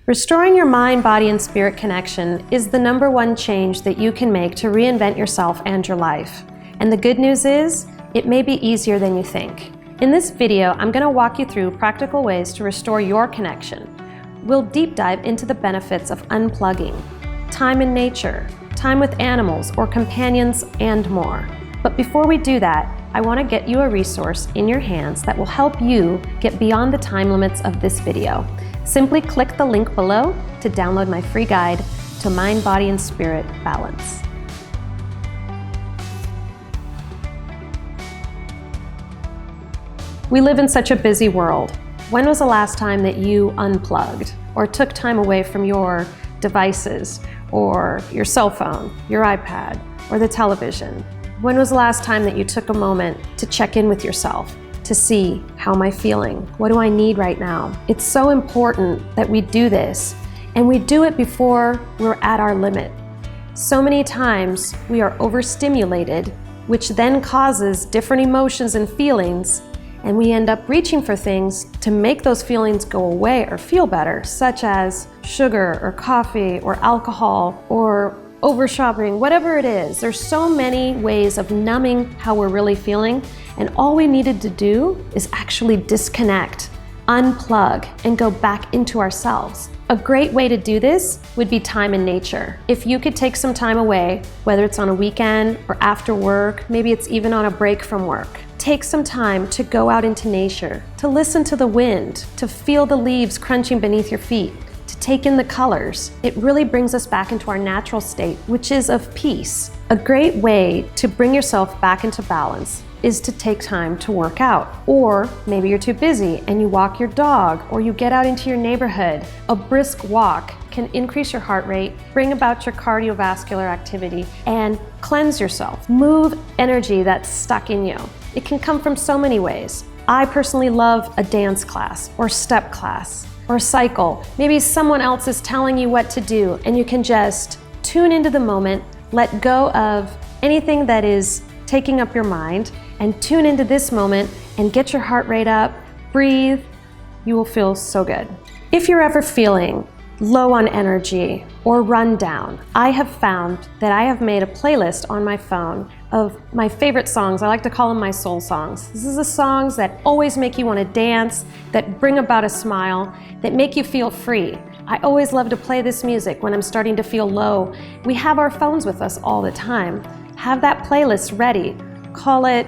Restoring your mind, body, and spirit connection is the #1 change that you can make to reinvent yourself and your life. And the good news is, it may be easier than you think. In this video, I'm going to walk you through practical ways to restore your connection. We'll deep dive into the benefits of unplugging, time in nature, time with animals or companions, and more. But before we do that, I want to get you a resource in your hands that will help you get beyond the time limits of this video. Simply click the link below to download my free guide to mind, body, and spirit balance. We live in such a busy world. When was the last time that you unplugged or took time away from your devices or your cell phone, your iPad, or the television? When was the last time that you took a moment to check in with yourself, to see, how am I feeling? What do I need right now? It's so important that we do this, and we do it before we're at our limit. So many times we are overstimulated, which then causes different emotions and feelings, and we end up reaching for things to make those feelings go away or feel better, such as sugar or coffee or alcohol or over shopping, whatever it is. There's so many ways of numbing how we're really feeling, and all we needed to do is actually disconnect, unplug, and go back into ourselves. A great way to do this would be time in nature. If you could take some time away, whether it's on a weekend or after work, maybe it's even on a break from work, take some time to go out into nature, to listen to the wind, to feel the leaves crunching beneath your feet, to take in the colors. It really brings us back into our natural state, which is of peace. A great way to bring yourself back into balance is to take time to work out. Or maybe you're too busy and you walk your dog, or you get out into your neighborhood. A brisk walk can increase your heart rate, bring about your cardiovascular activity, and cleanse yourself. Move energy that's stuck in you. It can come from so many ways. I personally love a dance class or step class or cycle. Maybe someone else is telling you what to do and you can just tune into the moment, let go of anything that is taking up your mind, and tune into this moment and get your heart rate up, breathe. You will feel so good. If you're ever feeling low on energy or run down, I have found that I have made a playlist on my phone of my favorite songs. I like to call them my soul songs. This is the songs that always make you want to dance, that bring about a smile, that make you feel free. I always love to play this music when I'm starting to feel low. We have our phones with us all the time. Have that playlist ready. Call it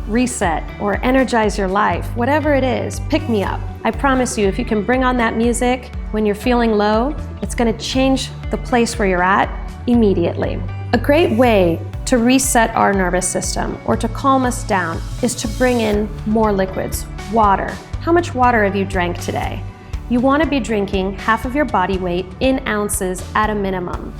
Reset or Energize Your Life, whatever it is, pick me up. I promise you, if you can bring on that music when you're feeling low, it's going to change the place where you're at immediately. A great way to reset our nervous system or to calm us down is to bring in more liquids, water. How much water have you drank today? You want to be drinking half of your body weight in ounces at a minimum.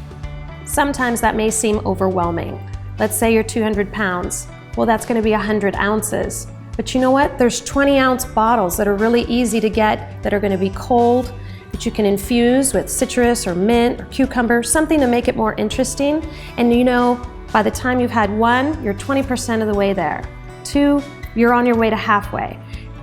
Sometimes that may seem overwhelming. Let's say you're 200 pounds. Well, that's going to be 100 ounces. But you know what? There's 20-ounce bottles that are really easy to get, that are going to be cold, that you can infuse with citrus or mint or cucumber, something to make it more interesting. And you know, by the time you've had 1, you're 20% of the way there. 2, you're on your way to halfway.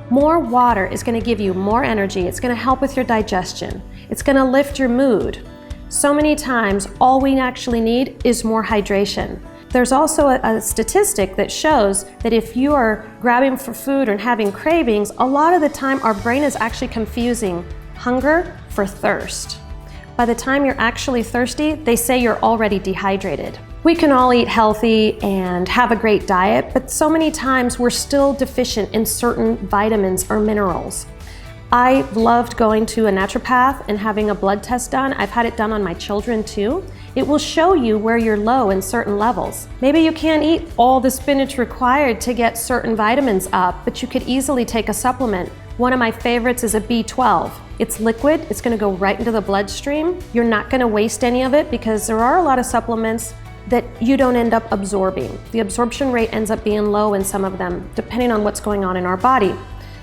More water is going to give you more energy. It's going to help with your digestion. It's going to lift your mood. So many times, all we actually need is more hydration. There's also a statistic that shows that if you are grabbing for food and having cravings, a lot of the time our brain is actually confusing hunger for thirst. By the time you're actually thirsty, they say you're already dehydrated. We can all eat healthy and have a great diet, but so many times we're still deficient in certain vitamins or minerals. I loved going to a naturopath and having a blood test done. I've had it done on my children too. It will show you where you're low in certain levels. Maybe you can't eat all the spinach required to get certain vitamins up, but you could easily take a supplement. One of my favorites is a B12. It's liquid, it's gonna go right into the bloodstream. You're not gonna waste any of it because there are a lot of supplements that you don't end up absorbing. The absorption rate ends up being low in some of them, depending on what's going on in our body.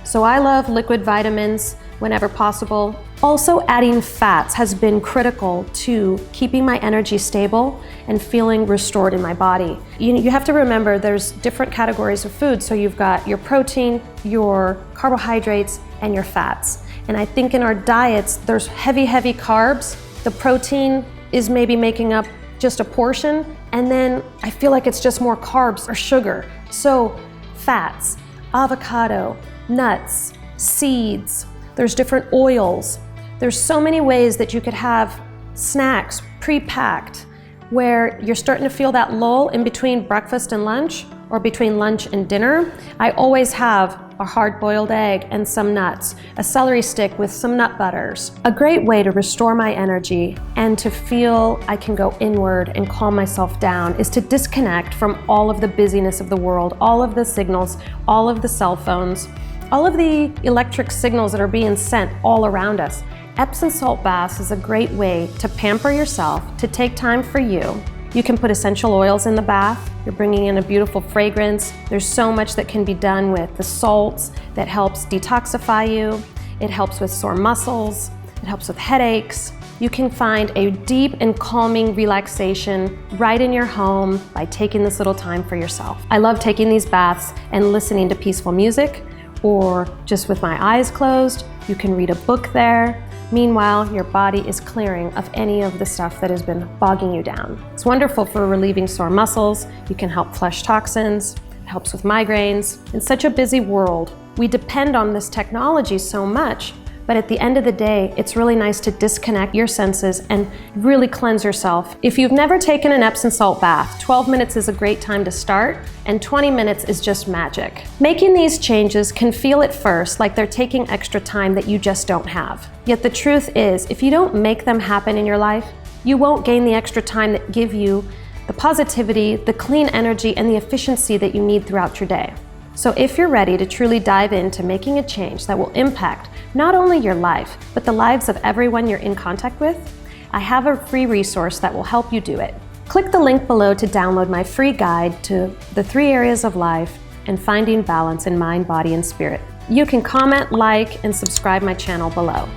So I love liquid vitamins whenever possible. Also, adding fats has been critical to keeping my energy stable and feeling restored in my body. You have to remember there's different categories of food. So you've got your protein, your carbohydrates, and your fats. And I think in our diets, there's heavy carbs. The protein is maybe making up just a portion, and then I feel like it's just more carbs or sugar. So fats, avocado, nuts, seeds, there's different oils. There's so many ways that you could have snacks pre-packed where you're starting to feel that lull in between breakfast and lunch or between lunch and dinner. I always have a hard-boiled egg and some nuts, a celery stick with some nut butters. A great way to restore my energy and to feel I can go inward and calm myself down is to disconnect from all of the busyness of the world, all of the signals, all of the cell phones, all of the electric signals that are being sent all around us. Epsom salt baths is a great way to pamper yourself, to take time for you. You can put essential oils in the bath. You're bringing in a beautiful fragrance. There's so much that can be done with the salts that helps detoxify you. It helps with sore muscles. It helps with headaches. You can find a deep and calming relaxation right in your home by taking this little time for yourself. I love taking these baths and listening to peaceful music, or just with my eyes closed. You can read a book there. Meanwhile, your body is clearing of any of the stuff that has been bogging you down. It's wonderful for relieving sore muscles. You can help flush toxins. It helps with migraines. In such a busy world, we depend on this technology so much, but at the end of the day, it's really nice to disconnect your senses and really cleanse yourself. If you've never taken an Epsom salt bath, 12 minutes is a great time to start, and 20 minutes is just magic. Making these changes can feel at first like they're taking extra time that you just don't have. Yet the truth is, if you don't make them happen in your life, you won't gain the extra time that give you the positivity, the clean energy, and the efficiency that you need throughout your day. So if you're ready to truly dive into making a change that will impact not only your life, but the lives of everyone you're in contact with, I have a free resource that will help you do it. Click the link below to download my free guide to the 3 areas of life and finding balance in mind, body, and spirit. You can comment, like, and subscribe my channel below.